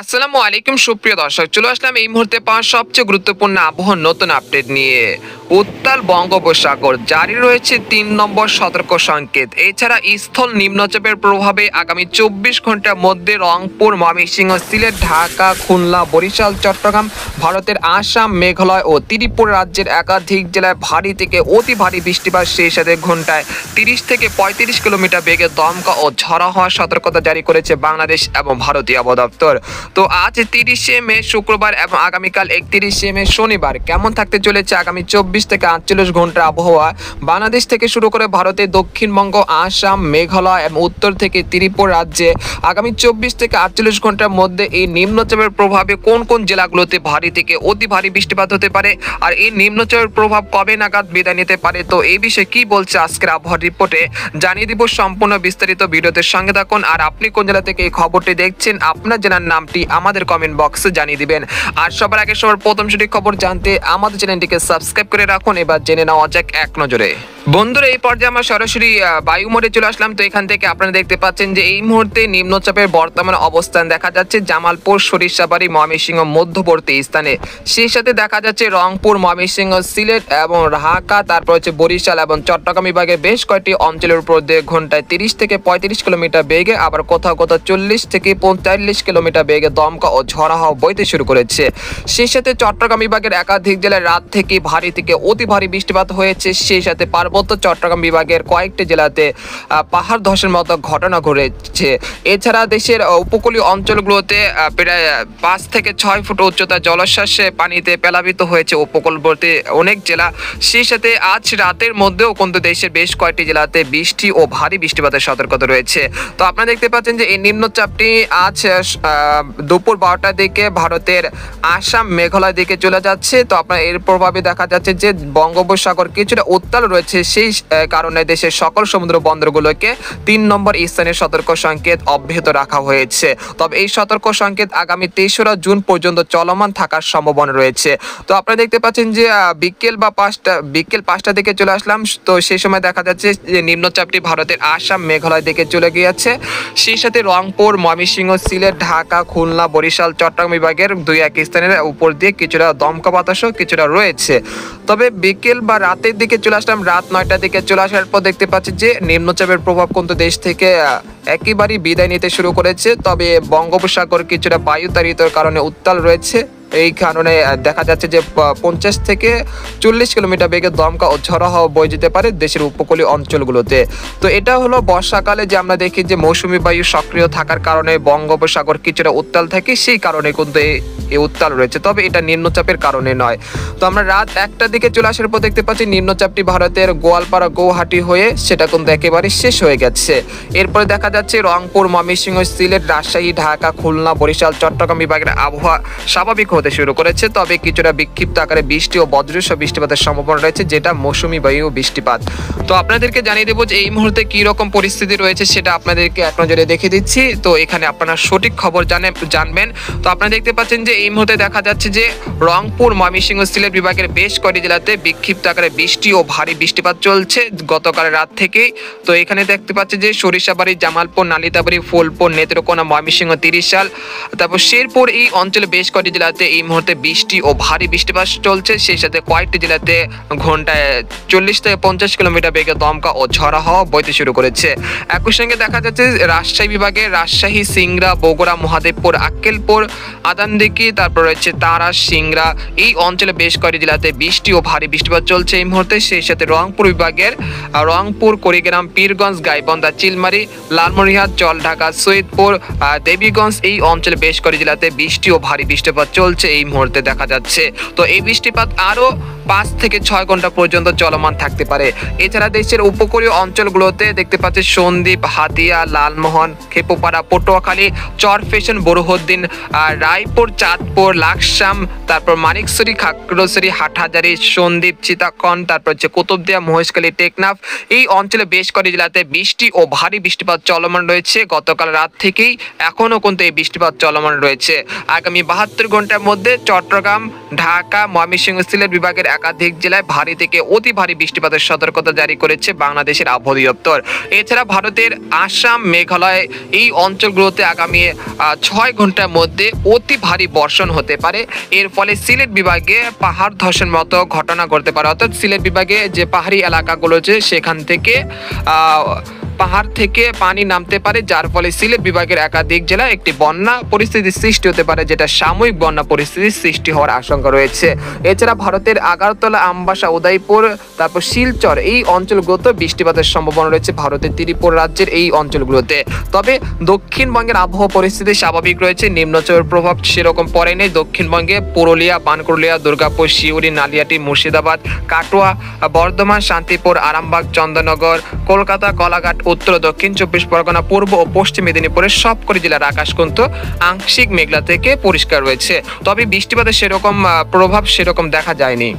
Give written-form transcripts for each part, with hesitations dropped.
আসসালামু আলাইকুম সুপ্রিয় দর্শক, চলে আসলাম এই মুহূর্তে পাওয়া সবচেয়ে গুরুত্বপূর্ণ আবহাওয়ার নতুন আপডেট নিয়ে। উত্তাল বঙ্গোপসাগর, জারি রয়েছে ৩ নম্বর সতর্ক সংকেত। এছাড়া স্থল নিম্নচাপের প্রভাবে আগামী ২৪ ঘন্টার মধ্যে রংপুর, ময়মনসিংহ, সিলেট, ঢাকা, খুলনা, বরিশাল, চট্টগ্রাম, ভারতের আসাম, মেঘালয় ও ত্রিপুরা রাজ্যের একাধিক জেলায় ভারী থেকে অতি ভারী বৃষ্টিপাত, সেই সাথে ঘন্টায় ৩০ থেকে ৩৫ কিলোমিটার বেগে দমকা ও ঝড়ো হওয়ার সতর্কতা জারি করেছে বাংলাদেশ এবং ভারতীয় আবহাওয়া দপ্তর। তো আজ ৩০শে মে শুক্রবার এবং আগামীকাল ৩১শে মে শনিবার কেমন থাকতে চলেছে আগামী ২৪ থেকে ৪৮ ঘন্টার আবহাওয়া বাংলাদেশ থেকে শুরু করে ভারতের দক্ষিণবঙ্গ, আসাম, মেঘালয় এবং উত্তর থেকে ত্রিপুরা রাজ্যে আগামী ২৪ থেকে ৪৮ ঘন্টার মধ্যে এই নিম্নচাপের প্রভাবে কোন কোন জেলাগুলোতে ভারী থেকে অতি ভারী বৃষ্টিপাত হতে পারে, আর এই নিম্নচাপের প্রভাব কবে নাগাদ বিদায় নিতে পারে। তো এই বিষয়ে কি বলছে আজকের আবহাওয়া রিপোর্টে জানিয়ে দিব সম্পূর্ণ বিস্তারিত। ভিডিওতে সঙ্গে থাকুন। আর আপনি কোন জেলা থেকে এই খবরটি দেখছেন, আপনার জেলার নামটি আমাদের কমেন্ট বক্সে জানিয়ে দিবেন। আর সবার আগে সবার প্রথম সঠিক খবর জানতে আমাদের চ্যানেলটিকে সাবস্ক্রাইব করে রাখুন। এবার জেনে নেওয়া যাক এক নজরে। বন্ধুরা, এই পর্যায়ে আমরা সরাসরি বায়ু মোডে চলে আসলাম। তো এখান থেকে আপনারা দেখতে পাচ্ছেন যে এই মুহূর্তে নিম্নচাপের বর্তমান অবস্থান দেখা যাচ্ছে জামালপুর, সরিষাবাড়ি, ময়মনসিংহ মধ্যবর্তী স্থানে। সেই সাথে দেখা যাচ্ছে রংপুর, ময়মনসিংহ, সিলেট এবং ঢাকা, তারপর হচ্ছে বরিশাল এবং চট্টগ্রাম বিভাগের বেশ কয়েকটি অঞ্চলের উপর দিয়ে ঘন্টায় ৩০ থেকে ৩৫ কিলোমিটার বেগে, আবার কোথাও কোথাও ৪০ থেকে ৪৫ কিলোমিটার বেগে দমকা ও ঝড়ো হাওয়া বইতে শুরু করেছে। সেই সাথে চট্টগ্রাম বিভাগের একাধিক জেলায় রাত থেকে ভারী থেকে অতি ভারী বৃষ্টিপাত হয়েছে। সেই সাথে পার্বত্য চট্টগ্রাম বিভাগের কয়েকটি জেলাতে পাহাড় ধসের মতো ঘটনা ঘটেছে। এছাড়া দেশের উপকূলীয় অঞ্চলগুলোতে প্রায় ৫ থেকে ৬ ফুট উচ্চতা জলোচ্ছ্বাসে পানিতে প্লাবিত হয়েছে উপকূলবর্তী অনেক জেলা। সেই সাথে আজ রাতের মধ্যেও কিন্তু দেশের বেশ কয়েকটি জেলাতে বৃষ্টি ও ভারী বৃষ্টিপাতের সতর্কতা রয়েছে। তো আপনারা দেখতে পাচ্ছেন যে এই নিম্নচাপটি আজ দুপুর ১২টার দিকে ভারতের আসাম, মেঘালয় দিকে চলে যাচ্ছে। তো আপনার এর প্রভাবে দেখা যাচ্ছে যে বঙ্গোপসাগর কিছুটা উত্তাল রয়েছে। সেই কারণে দেশের সকল সমুদ্র বন্দরগুলোকে ৩ নম্বর স্থানের সতর্ক সংকেত অব্যাহত রাখা হয়েছে। তবে এই সতর্ক সংকেত আগামী ৩রা জুন পর্যন্ত চলমান থাকার সম্ভাবনা রয়েছে। তো আপনারা দেখতে পাচ্ছেন যে বিকেল ৫টা দিকে চলে আসলাম। তো সেই সময় দেখা যাচ্ছে যে নিম্নচাপটি ভারতের আসাম, মেঘালয় দিকে চলে গিয়েছে। সেই সাথে রংপুর, ময়মনসিংহ, সিলেট, ঢাকা, খুলনা, বরিশাল, চট্টগ্রাম বিভাগের ২-১ স্থানের উপর দিয়ে কিছুটা দমকা বাতাসও কিছুটা রয়েছে। তবে বিকেল বা রাতের দিকে চলে আসলাম, রাত ৯টার দিকে চলে আসার পর দেখতে পাচ্ছি যে নিম্নচাপের প্রভাব কিন্তু দেশ থেকে একেবারেই বিদায় নিতে শুরু করেছে। তবে বঙ্গোপসাগর কিছুটা বায়ুতাড়িতর কারণে উত্তাল রয়েছে। এই কারণে দেখা যাচ্ছে যে ৫০ থেকে ৪০ কিলোমিটার বেগে দমকা ও ঝড়ো হাওয়া বয়ে যেতে পারে দেশের উপকূলীয় অঞ্চলগুলোতে। তো এটা হলো বর্ষাকালে যে আমরা দেখি যে মৌসুমী বায়ু সক্রিয় থাকার কারণে বঙ্গোপসাগর কিছুটা উত্তাল থাকে, সেই কারণে কিন্তু এই উত্তাল রয়েছে। তবে এটা নিম্নচাপের কারণে নয়। তো আমরা রাত ১টার দিকে চলে আসার পর দেখতে পাচ্ছি নিম্নচাপটি ভারতের গোয়ালপাড়া, গৌহাটি হয়ে সেটা কিন্তু একেবারে শেষ হয়ে গেছে। এরপরে দেখা যাচ্ছে রংপুর, ময়মনসিংহ, সিলেট, রাজশাহী, ঢাকা, খুলনা, বরিশাল, চট্টগ্রাম বিভাগের আবহাওয়া স্বাভাবিক হতে শুরু করেছে। তবে কিছুটা বিক্ষিপ্ত আকারে বৃষ্টি ও বজ্রসহ বৃষ্টিপাতের সম্ভাবনা রয়েছে, যেটা মৌসুমী বায়ু বৃষ্টিপাত। তো আপনাদেরকে জানিয়ে দেবো যে এই মুহূর্তে কি রকম পরিস্থিতি রয়েছে সেটা আপনাদেরকে এক নজরে দেখে দিচ্ছি। তো এখানে আপনারা সঠিক খবর জানবেন। তো আপনারা দেখতে পাচ্ছেন যে এই মুহূর্তে দেখা যাচ্ছে যে রংপুর, ময়মনসিংহ, সিলেট বিভাগের বেশ কয়েকটি জেলাতে বিক্ষিপ্ত আকারে বৃষ্টি ও ভারী বৃষ্টিপাত চলছে গতকাল রাত থেকেই। তো এখানে দেখতে পাচ্ছি যে সরিষাবাড়ি, জামালপুর, নালিতাবাড়ি, ফুলপুর, নেত্রকোনা, ময়মনসিংহ, ত্রিশাল, তারপর শেরপুর, এই অঞ্চলে বেশ কয়েকটি জেলাতে এই মুহূর্তে বৃষ্টি ও ভারী বৃষ্টিপাত চলছে। সেই সাথে কয়েকটি জেলাতে ঘন্টায় ৪০ থেকে ৫০ কিলোমিটার বেগে দমকা ও ঝড়ো হাওয়া বইতে শুরু করেছে। একই সঙ্গে দেখা যাচ্ছে রাজশাহী বিভাগে রাজশাহী, সিংড়া, বগুড়া, মহাদেবপুর, আক্কেলপুর, আদানদিঘি, তারপর রয়েছে তারা, সিংড়া, এই অঞ্চলে বেশ কয়েকটি জেলাতে বৃষ্টি ও ভারী বৃষ্টিপাত চলছে এই মুহূর্তে। সেই সাথে রংপুর বিভাগের রংপুর, কুড়িগ্রাম, পীরগঞ্জ, গাইবান্ধা, চিলমারি, লালমনিরহাট, জলঢাকা, সৈয়দপুর, দেবীগঞ্জ, এই অঞ্চলে বেশ কয়েকটি জেলাতে বৃষ্টি ও ভারী বৃষ্টিপাত চলছে এই মুহূর্তে দেখা যাচ্ছে। তো এই বৃষ্টিপাত আরো ৫ থেকে ৬ ঘন্টা পর্যন্ত চলমান থাকতে পারে। এছাড়া দেশের উপকূলীয় অঞ্চলগুলোতে দেখতে পাচ্ছি সন্দ্বীপ, হাতিয়া, লালমোহন, খেপুপাড়া, পটুয়াখালী, চরফ্যাশন, বরুহদ্দিন, রায়পুর, চাঁদপুর, লাকসাম, তারপর মানিকছড়ি, খাগড়াছড়ি, হাটহাজারী, সন্দ্বীপ, চিত্তরঞ্জন, তারপর হচ্ছে কুতুবদিয়া, মহেশখালী, টেকনাফ, এই অঞ্চলে বেশ কয়েকটি জেলাতে বৃষ্টি ও ভারী বৃষ্টিপাত চলমান রয়েছে গতকাল রাত থেকেই। এখনও কিন্তু এই বৃষ্টিপাত চলমান রয়েছে। আগামী ৭২ ঘন্টার মধ্যে চট্টগ্রাম, ঢাকা, ময়মনসিংহ, সিলেট বিভাগের একাধিক জেলায় ভারী থেকে অতি ভারী বৃষ্টিপাতের সতর্কতা জারি করেছে বাংলাদেশের আবহাওয়া দপ্তর। এছাড়া ভারতের আসাম, মেঘালয় এই অঞ্চলগুলোতে আগামী 6 ঘন্টার মধ্যে অতি ভারী বর্ষণ হতে পারে। এর ফলে সিলেট বিভাগে পাহাড় ধসের মতো ঘটনা ঘটতে পারে, অর্থাৎ সিলেট বিভাগে যে পাহাড়ি এলাকাগুলো আছে সেখান থেকে পাহাড় থেকে পানি নামতে পারে, যার ফলে সিলেট বিভাগের একাধিক জেলায় একটি বন্যা পরিস্থিতির সৃষ্টি হতে পারে, যেটা সাময়িক বন্যা পরিস্থিতির সৃষ্টি হওয়ার আশঙ্কা রয়েছে। এছাড়া ভারতের আগারতলা, আমবাসা, উদয়পুর, তারপর শিলচর এই অঞ্চলগুলোতে বৃষ্টিপাতের সম্ভাবনা রয়েছে ভারতের ত্রিপুরা রাজ্যের এই অঞ্চলগুলোতে। তবে দক্ষিণবঙ্গের আবহাওয়া পরিস্থিতি স্বাভাবিক রয়েছে, নিম্নচাপের প্রভাব সেরকম পড়ে নেই। দক্ষিণবঙ্গে পুরুলিয়া, বানকুরুলিয়া, দুর্গাপুর, শিউরি, নালিয়াটি, মুর্শিদাবাদ, কাটোয়া, বর্ধমান, শান্তিপুর, আরামবাগ, চন্দননগর, কলকাতা, কলাঘাট, উত্তর ও দক্ষিণ 24 পরগনা, পূর্ব ও পশ্চিম মেদিনীপুরের সবকটি জেলার আকাশ কিন্তু আংশিক মেঘলা থেকে পরিষ্কার রয়েছে। তবে বৃষ্টিপাতের সেরকম প্রভাব সেরকম দেখা যায়নি।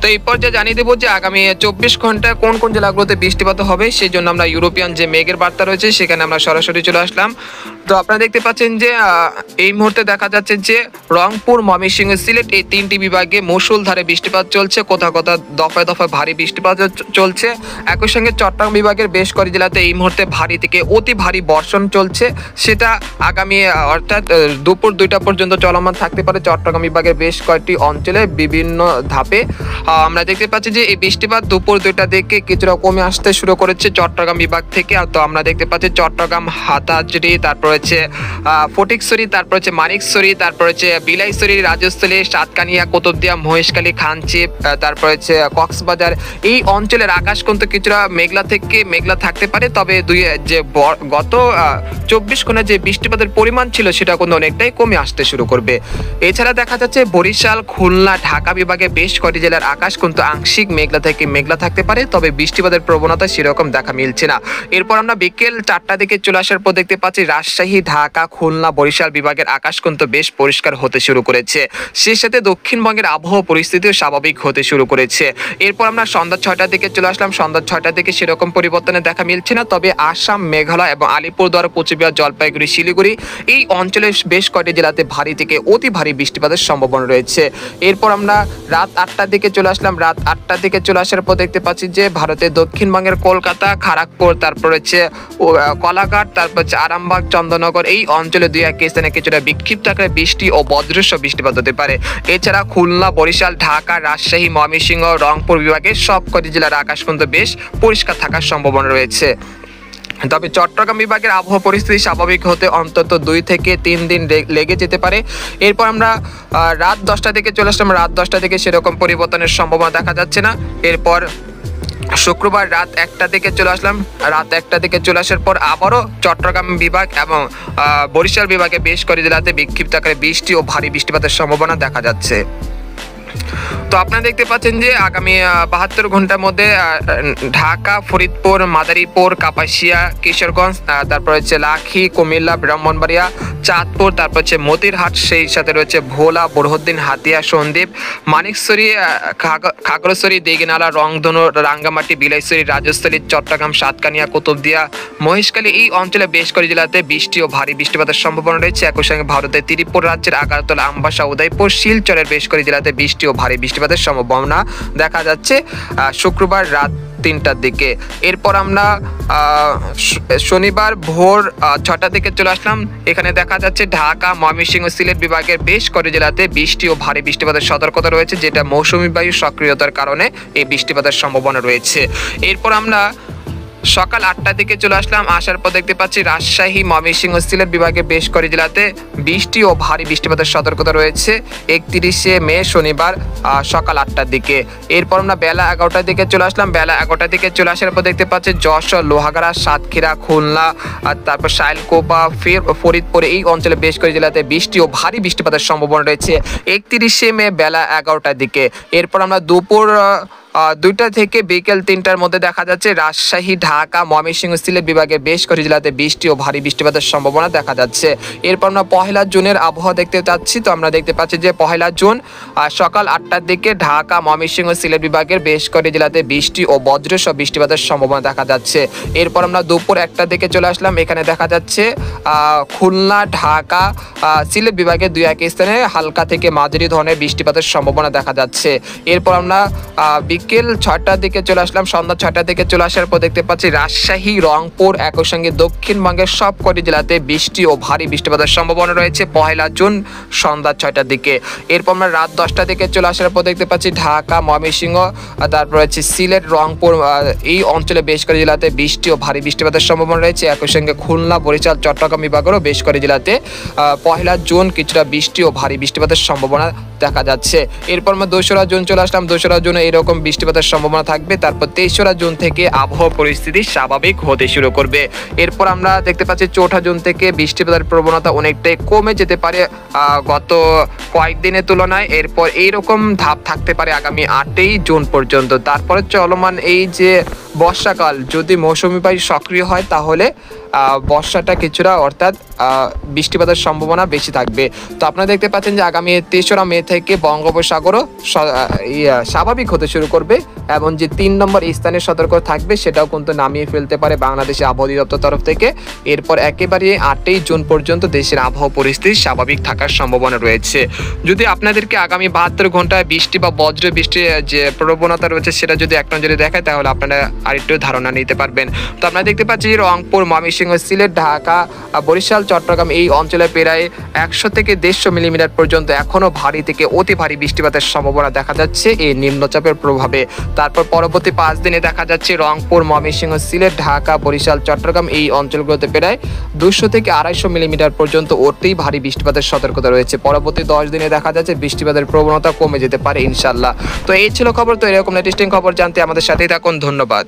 তো এই পর্যায়ে জানিয়ে দেবো যে আগামী 24 ঘন্টায় কোন কোন জেলাগুলোতে বৃষ্টিপাত হবে, সেই জন্য আমরা ইউরোপিয়ান যে মেঘের বার্তা রয়েছে সেখানে আমরা সরাসরি চলে আসলাম। তো আপনারা দেখতে পাচ্ছেন যে এই মুহূর্তে দেখা যাচ্ছে যে রংপুর, ময়মনসিংহ, সিলেট এই 3টি বিভাগে মুষলধারে বৃষ্টিপাত চলছে, কোথাও কোথাও দফায় দফায় ভারী বৃষ্টিপাত চলছে। একই সঙ্গে চট্টগ্রাম বিভাগের বেশ কয়েক জেলাতে এই মুহূর্তে ভারী থেকে অতি ভারী বর্ষণ চলছে, সেটা আগামী অর্থাৎ দুপুর 2টা পর্যন্ত চলমান থাকতে পারে চট্টগ্রাম বিভাগের বেশ কয়েকটি অঞ্চলে বিভিন্ন ধাপে। আমরা দেখতে পাচ্ছি যে এই বৃষ্টিপাত দুপুর 2টা দিকে কিছুটা কমে আসতে শুরু করেছে চট্টগ্রাম বিভাগ থেকে। তো আমরা দেখতে পাচ্ছি চট্টগ্রাম, হাতাজরি, তারপর হচ্ছে ফটিকছড়ি, তারপর হচ্ছে মানিকছড়ি, তারপর হচ্ছে বিলাইছড়ি, রাজস্থলী, সাতকানিয়া, কুতুবদিয়া, মহেশখালী, খানচিপ, তারপর হচ্ছে কক্সবাজার এই অঞ্চলের আকাশ কিন্তু কিছুটা মেঘলা থেকে মেঘলা থাকতে পারে। তবে গত 24 ঘন্টায় যে বৃষ্টিপাতের পরিমাণ ছিল সেটা কিন্তু অনেকটাই কমে আসতে শুরু করবে। এছাড়া দেখা যাচ্ছে বরিশাল, খুলনা, ঢাকা বিভাগে বেশ কয়েকটি জেলার আকাশ কিন্তু আংশিক মেঘলা থেকে মেঘলা থাকতে পারে, তবে বৃষ্টিপাতের প্রবণতা সেরকম দেখা মিলছে না। এরপর আমরা বিকেল 4টার দিকে চলে আসার পর দেখতে পাচ্ছি রাজশাহী, ঢাকা, খুলনা, বরিশাল বিভাগের আকাশ কিন্তু বেশ পরিষ্কার হতে শুরু করেছে। সেই সাথে দক্ষিণবঙ্গের আবহাওয়া পরিস্থিতিও স্বাভাবিক হতে শুরু করেছে। এরপর আমরা সন্ধ্যা 6টার দিকে চলে আসলাম। সন্ধ্যা 6টার দিকে সেরকম পরিবর্তনের দেখা মিলছে না, তবে আসাম, মেঘালয় এবং আলিপুরদুয়ার, কোচবিহার, জলপাইগুড়ি, শিলিগুড়ি এই অঞ্চলের বেশ কয়েকটি জেলাতে ভারী থেকে অতি ভারী বৃষ্টিপাতের সম্ভাবনা রয়েছে। এরপর আমরা রাত 8টার দিকে চলে আসলাম। রাত 8টার দিকে চলে আসার পর দেখতে পাচ্ছি যে ভারতের দক্ষিণবঙ্গের কলকাতা, খড়গপুর, তারপর হচ্ছে কলাঘাট, তারপর হচ্ছে আরামবাগ, চন্দননগর এই অঞ্চলে 2-1 স্থানে কিছুটা বিক্ষিপ্ত আকারে বৃষ্টি ও বজ্রসহ বৃষ্টিপাত হতে পারে। এছাড়া খুলনা, বরিশাল, ঢাকা, রাজশাহী, ময়মনসিংহ, রংপুর বিভাগের সবকটি জেলার আকাশ কিন্তু বেশ পরিষ্কার থাকার সম্ভাবনা রয়েছে। তবে চট্টগ্রাম বিভাগের আবহাওয়া পরিস্থিতি স্বাভাবিক হতে অন্তত 2 থেকে 3 দিন লেগে যেতে পারে। এরপর আমরা রাত 10টা থেকে চলে আসলাম। রাত 10টা থেকে সেরকম পরিবর্তনের সম্ভাবনা দেখা যাচ্ছে না। এরপর শুক্রবার রাত 1টা থেকে চলে আসলাম। রাত 1টা থেকে চলে আসার পর আবারও চট্টগ্রাম বিভাগ এবং বরিশাল বিভাগে বেশ কয়েকটি জেলাতে বিক্ষিপ্ত আকারে বৃষ্টি ও ভারী বৃষ্টিপাতের সম্ভাবনা দেখা যাচ্ছে। তো আপনারা দেখতে পাচ্ছেন যে আগামী 72 ঘন্টার মধ্যে ঢাকা, ফরিদপুর, মাদারীপুর, কাপাসিয়া, কিশোরগঞ্জ, তারপর হচ্ছে লাখি, কুমিল্লা, ব্রাহ্মণবাড়িয়া, চাঁদপুর, তারপর হচ্ছে মতিরহাট, সেই সাথে রয়েছে ভোলা, বরহদ্দিন, হাতিয়া, সন্দ্বীপ, মানিকছড়ি, খাগড়াছড়ি, দেগিনালা, রংধনু, রাঙ্গামাটি, বিলাইছড়ি, রাজস্থলী, চট্টগ্রাম, সাতকানিয়া, কুতুবদিয়া, মহেশখালী এই অঞ্চলে বেশ কয়েকটি জেলাতে বৃষ্টি ও ভারী বৃষ্টিপাতের সম্ভাবনা রয়েছে। একই সঙ্গে ভারতের ত্রিপুরা রাজ্যের আগারতলা, আমবাসা, উদয়পুর, শিলচরের বেশ কয়েকটি জেলাতে বৃষ্টি ও ভারী বৃষ্টিপাতের সম্ভাবনা দেখা যাচ্ছে শুক্রবার রাত 3টার দিকে। এরপর আমরা শনিবার ভোর 6টা থেকে চলে আসলাম। এখানে দেখা যাচ্ছে ঢাকা, ময়মনসিংহ, সিলেট বিভাগের বেশ কয়েকটি জেলাতে বৃষ্টি ও ভারী বৃষ্টিপাতের সতর্কতা রয়েছে, যেটা মৌসুমী বায়ু সক্রিয়তার কারণে এই বৃষ্টিপাতের সম্ভাবনা রয়েছে। এরপর আমরা সকাল 8টার দিকে চলে আসলাম। আসার পর দেখতে পাচ্ছি রাজশাহী, ময়মনসিংহ, সিলেট বিভাগের বেশ কয়েকটি জেলাতে বৃষ্টি ও ভারী বৃষ্টিপাতের সতর্কতা রয়েছে 31শে মে শনিবার সকাল 8টার দিকে। এরপর আমরা বেলা 11টার দিকে চলে আসলাম। বেলা 11টার দিকে চলে আসার পর দেখতে পাচ্ছি যশোর, লোহাগাড়া, সাতক্ষীরা, খুলনা, আর তারপর শাইলকোপা, ফরিদপুর এই অঞ্চলে বেশ কয়েকটি জেলাতে বৃষ্টি ও ভারী বৃষ্টিপাতের সম্ভাবনা রয়েছে 31শে মে বেলা 11টার দিকে। এরপর আমরা দুপুর 2টা থেকে বিকেল 3টার মধ্যে দেখা যাচ্ছে রাজশাহী, ঢাকা, ময়মনসিংহ, সিলেট বিভাগের বেশ কয়েকটি জেলাতে বৃষ্টি ও ভারী বৃষ্টিপাতের সম্ভাবনা দেখা যাচ্ছে। এরপর আমরা 1 জুনের আবহাওয়া দেখতে পাচ্ছি। তো আমরা দেখতে পাচ্ছি যে 1 জুন সকাল 8টার দিকে ঢাকা, ময়মনসিংহ, সিলেট বিভাগের বেশ কয়েকটি জেলাতে বৃষ্টি ও বজ্রসহ বৃষ্টিপাতের সম্ভাবনা দেখা যাচ্ছে। এরপর আমরা দুপুর 1টার দিকে চলে আসলাম। এখানে দেখা যাচ্ছে খুলনা, ঢাকা, সিলেট বিভাগের 2-1 স্থানে হালকা থেকে মাঝারি ধরনের বৃষ্টিপাতের সম্ভাবনা দেখা যাচ্ছে। এরপর আমরা বিকেল 6টার দিকে চলে আসলাম। সন্ধ্যা 6টার দিকে চলে আসার পর দেখতে পাচ্ছি রাজশাহী, রংপুর, একই সঙ্গে দক্ষিণবঙ্গের সবকটি জেলাতে বৃষ্টি ও ভারী বৃষ্টিপাতের সম্ভাবনা রয়েছে 1 জুন সন্ধ্যা 6টার দিকে। এরপর আমরা রাত 10টার দিকে চলে আসার পর দেখতে পাচ্ছি ঢাকা, ময়মনসিংহ, তারপর হচ্ছে সিলেট, রংপুর, এই অঞ্চলে বেশ কয়েকটি জেলাতে বৃষ্টি ও ভারী বৃষ্টিপাতের সম্ভাবনা রয়েছে। একই সঙ্গে খুলনা, বরিশাল, চট্টগ্রাম বিভাগেরও বেশ কয়েকটি জেলাতে 1 জুন কিছুটা বৃষ্টি ও ভারী বৃষ্টিপাতের সম্ভাবনা দেখা যাচ্ছে। এরপর আমরা 2রা জুন চলে আসলাম। 2রা জুনে এরকম বৃষ্টিপাতের সম্ভাবনা থাকবে। তারপর 23রা জুন থেকে আবহাওয়া পরিস্থিতি স্বাভাবিক হতে শুরু করবে। এরপর আমরা দেখতে পাচ্ছি 4ঠা জুন থেকে বৃষ্টিপাতের প্রবণতা অনেকটাই কমে যেতে পারে গত কয়েকদিনের তুলনায়। এরপর এইরকম ধাপ থাকতে পারে আগামী 8ই জুন পর্যন্ত। তারপরে চলমান এই যে বর্ষাকাল, যদি মৌসুমি বায়ু সক্রিয় হয় তাহলে বর্ষাটা কিছুটা অর্থাৎ বৃষ্টিপাতের সম্ভাবনা বেশি থাকবে। তো আপনারা দেখতে পাচ্ছেন যে আগামী 3রা মে থেকে বঙ্গোপসাগরও স্বাভাবিক হতে শুরু করবে এবং যে 3 নম্বর স্থানে সতর্ক থাকবে সেটাও কিন্তু নামিয়ে ফেলতে পারে বাংলাদেশ আবহাওয়া অধিদপ্তর তরফ থেকে। এরপর একেবারে 8ই জুন পর্যন্ত দেশের আবহাওয়া পরিস্থিতি স্বাভাবিক থাকার সম্ভাবনা রয়েছে। যদি আপনাদেরকে আগামী 72 ঘন্টায় বৃষ্টি বা বজ্র বৃষ্টির যে প্রবণতা রয়েছে সেটা যদি এক নজরে দেখায় তাহলে আপনারা আরেকটু ধারণা নিতে পারবেন। তো আপনারা দেখতে পাচ্ছি রংপুর, ময়মনসিংহ, সিলেট, ঢাকা, বরিশাল, চট্টগ্রাম এই অঞ্চলে প্রায় 100 থেকে 150 মিলিমিটার পর্যন্ত এখনো ভারী থেকে অতি ভারী বৃষ্টিপাতের সম্ভাবনা দেখা যাচ্ছে এই নিম্নচাপের প্রভাবে। তারপর পরবর্তী 5 দিনে দেখা যাচ্ছে রংপুর, ময়মনসিংহ, সিলেট, ঢাকা, বরিশাল, চট্টগ্রাম এই অঞ্চলগুলোতে প্রায় 200 থেকে 250 মিলিমিটার পর্যন্ত অতি ভারী বৃষ্টিপাতের সতর্কতা রয়েছে। পরবর্তী 10 দিনে দেখা যাচ্ছে বৃষ্টিপাতের প্রবণতা কমে যেতে পারে ইনশাল্লাহ। তো এই ছিল খবর। তো এরকম লেটেস্টিং খবর জানতে আমাদের সাথেই থাকুন। ধন্যবাদ।